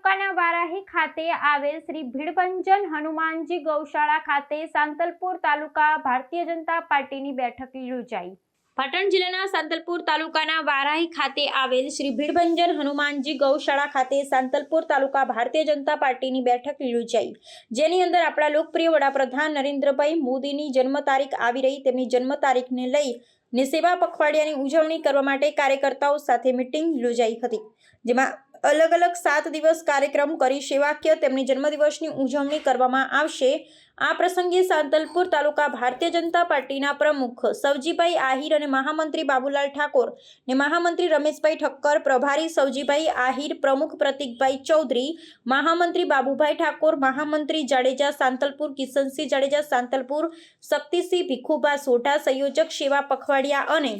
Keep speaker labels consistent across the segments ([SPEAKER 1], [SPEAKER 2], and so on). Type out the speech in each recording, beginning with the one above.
[SPEAKER 1] તાલુકાના વારાહી ખાતે આવેલ શ્રી ભીડભંજન હનુમાનજી ગૌશાળા ખાતે સાંતલપુર તાલુકા ભારતીય જનતા પાર્ટીની બેઠક યોજાઈ। પાટણ જિલ્લાના સાંતલપુર તાલુકાના વારાહી ખાતે આવેલ શ્રી ભીડભંજન હનુમાનજી ગૌશાળા ખાતે સાંતલપુર તાલુકા ભારતીય જનતા પાર્ટીની બેઠક યોજાઈ, જેની અંદર આપણા લોકપ્રિય વડાપ્રધાન નરેન્દ્રભાઈ મોદીની જન્મ તારીખ આવી રહી, તેમની જન્મ તારીખને લઈ સેવા પખવાડિયાની ઉજવણી કરવા માટે કાર્યકર્તાઓ સાથે મીટિંગ યોજાઈ હતી, જેમાં अलग अलग 7 दिवस कार्यक्रम करी सेवाकीय तेमनी जन्मदिवसनी उजवणी करवामां आवशे। आ प्रसंगे सांतलपुर तालुका भारतीय जनता पार्टीना प्रमुख सवजीभाई आहिर अने महामंत्री बाबूलाल ठाकोर ने महामंत्री रमेशभाई ठक्कर, प्रभारी सवजीभाई आहिर, प्रमुख प्रतीकभाई चौधरी, महामंत्री बाबूभाई ठाकोर, महामंत्री जाडेजा सांतलपुर, किशनसिंह जाडेजा सांतलपुर, शक्तिसिंह भीखुभा सोढा, संयोजक सेवा पखवाडिया अने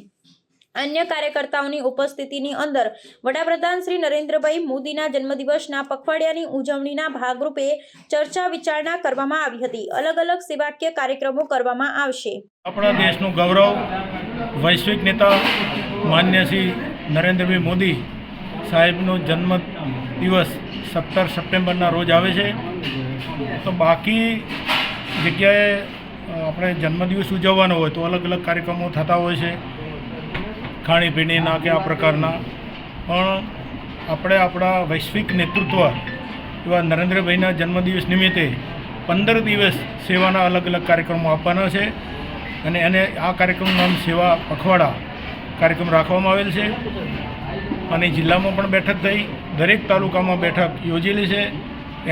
[SPEAKER 1] अन्य कार्यकर्ताओं की उपस्थिति अंदर वडाप्रधान श्री नरेन्द्रभाई मोदीना जन्मदिवसना पखवाडियानी उजवणीना भागरूपे चर्चा विचारणा करवामां आवी हती। अलग अलग सेवाकीय कार्यक्रमों करवामां आवशे। अपना
[SPEAKER 2] देशनुं गौरव वैश्विक नेता मान्य श्री नरेन्द्रभाई मोदी साहेबनो जन्मदिवस 17 सप्टेम्बरना रोज आवे छे, तो बाकी जग्याए आपणे जन्मदिवस उजववानो होय तो अलग अलग कार्यक्रमों थता होय छे, खाणीपीणीना के आ प्रकारना, पण આપણે આપણા વૈશ્વિક નેતૃત્વ એવા નરેન્દ્રભાઈના જન્મદિવસ નિમિત્તે 15 દિવસ સેવાના અલગ અલગ કાર્યક્રમો આપવાના છે અને એને આ કાર્યક્રમનું નામ સેવા પખવાડા કાર્યક્રમ રાખવામાં આવેલ છે અને જિલ્લામાં પણ બેઠક થઈ, દરેક તાલુકામાં બેઠક યોજેલી છે।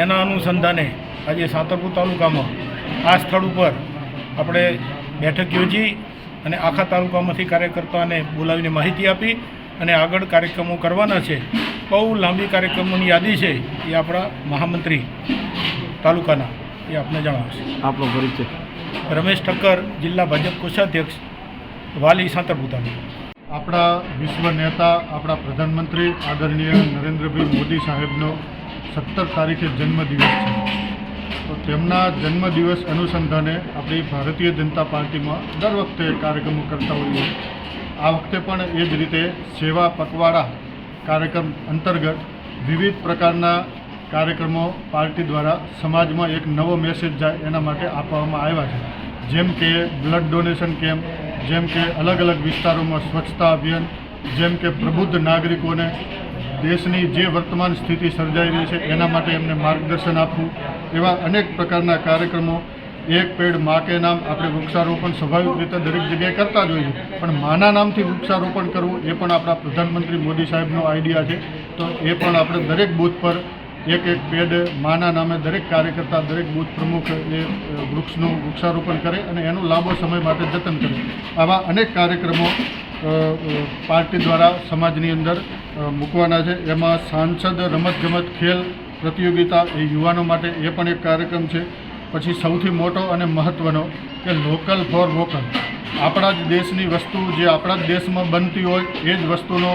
[SPEAKER 2] એના અનુસંધાને આજે સાંતલપુર તાલુકામાં આ સ્થળ ઉપર આપણે બેઠક યોજી અને આખા તાલુકામાંથી કાર્યકર્તાઓને બોલાવીને માહિતી આપી અને આગળ કાર્યક્રમો કરવાના છે। બહુ લાંબી કાર્યક્રમોની યાદી છે, એ આપણા મહામંત્રી તાલુકાના એ આપને જણાવશે।
[SPEAKER 3] આપનો પરિચય?
[SPEAKER 2] રમેશ ઠક્કર, જિલ્લા ભાજપ કોષાધ્યક્ષ, વાલી સાંતલપુર તાલુકા।
[SPEAKER 4] આપણા વિશ્વ નેતા આપણા પ્રધાનમંત્રી આદરણીય નરેન્દ્રભાઈ મોદી સાહેબનો 17 તારીખે જન્મદિવસ છે, તો તેમના જન્મદિવસ અનુસંધાને આપણી ભારતીય જનતા પાર્ટીમાં દર વખતે કાર્યક્રમો કરતા હોઈએ। આ વખતે પણ એ જ રીતે સેવા પખવાડા કાર્યક્રમ અંતર્ગત વિવિધ પ્રકારના કાર્યક્રમો પાર્ટી દ્વારા સમાજમાં એક નવો મેસેજ જાય એના માટે આપવામાં આવ્યા છે, જેમ કે બ્લડ ડોનેશન કેમ્પ, જેમ કે અલગ અલગ વિસ્તારોમાં સ્વચ્છતા અભિયાન, જેમ કે પ્રબુદ્ધ નાગરિકોને દેશની જે વર્તમાન સ્થિતિ સર્જાઈ રહી છે એના માટે એમને માર્ગદર્શન આપવું, એવા અનેક પ્રકારના કાર્યક્રમો। એક પેડ મા કે નામ આપણે વૃક્ષારોપણ સ્વાભાવિક રીતે દરેક જગ્યાએ કરતા જ હોઈએ, પણ માના નામથી વૃક્ષારોપણ કરવું એ પણ આપણા પ્રધાનમંત્રી મોદી સાહેબનો આઈડિયા છે, તો એ પણ આપણે દરેક બૂથ પર એક પેડ માના નામે દરેક કાર્યકર્તા, દરેક બૂથ પ્રમુખ એ વૃક્ષનું વૃક્ષારોપણ કરે અને એનું લાંબો સમય માટે જતન કરે। આવા અનેક કાર્યક્રમો પાર્ટી દ્વારા સમાજની અંદર મૂકવાના છે। એમાં સાંસદ રમતગમત ખેલ પ્રતિયોગિતા એ યુવાનો માટે એ પણ એક કાર્યક્રમ છે। પછી સૌથી મોટો અને મહત્ત્વનો કે લોકલ ફોર વોકલ, આપણા જ દેશની વસ્તુ જે આપણા જ દેશમાં બનતી હોય એ જ વસ્તુનો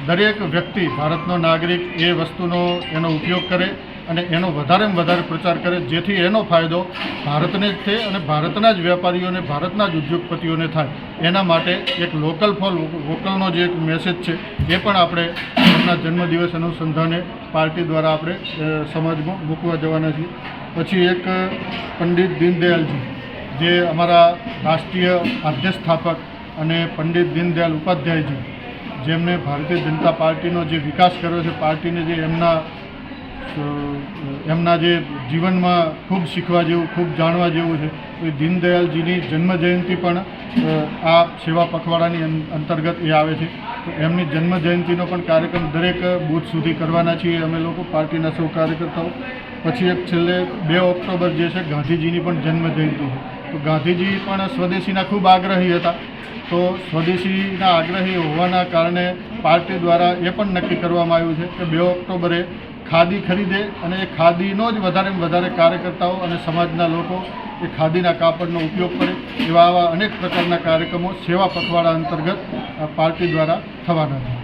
[SPEAKER 4] દરેક વ્યક્તિ, ભારતનો નાગરિક એ વસ્તુનો એનો ઉપયોગ કરે અને એનો વધારેમાં વધારે પ્રચાર કરે, જેથી એનો ફાયદો ભારતને જ થાય અને ભારતના જ વેપારીઓને, ભારતના જ ઉદ્યોગપતિઓને થાય। એના માટે એક લોકલ ફોર વોકલનો જે એક મેસેજ છે એ પણ આપણે એમના જન્મદિવસ અનુસંધાને પાર્ટી દ્વારા આપણે સમાજમાં મૂકવા જવાના છીએ। પછી એક પંડિત દીનદયાલજી, જે અમારા રાષ્ટ્રીય આદ્ય સ્થાપક અને પંડિત દીનદયાલ ઉપાધ્યાયજી, જેમને ભારતીય જનતા પાર્ટીનો જે વિકાસ કર્યો છે, પાર્ટીને જે એમના જે જીવનમાં ખૂબ શીખવા જેવું, ખૂબ જાણવા જેવું છે, તો એ દીનદયાલજીની જન્મજયંતિ પણ આ સેવા પખવાડાની અંતર્ગત એ આવે છે, તો એમની જન્મજયંતિનો પણ કાર્યક્રમ દરેક બૂથ સુધી કરવાના છીએ અમે લોકો, પાર્ટીના સૌ કાર્યકર્તાઓ। પછી એક છેલ્લે 2 ઓક્ટોબર જે છે ગાંધીજીની પણ જન્મજયંતિ છે, તો ગાંધીજી પણ સ્વદેશીના ખૂબ આગ્રહી હતા, તો સ્વદેશીના આગ્રહી હોવાના કારણે પાર્ટી દ્વારા એ પણ નક્કી કરવામાં આવ્યું છે કે 2 ઓક્ટોબરે ખાદી ખરીદે અને એ ખાદીનો જ વધારેમાં વધારે કાર્યકર્તાઓ અને સમાજના લોકો એ ખાદીના કાપડનો ઉપયોગ કરે। એવા આવા અનેક પ્રકારના કાર્યક્રમો સેવા પખવાડા અંતર્ગત પાર્ટી દ્વારા થવાના છે।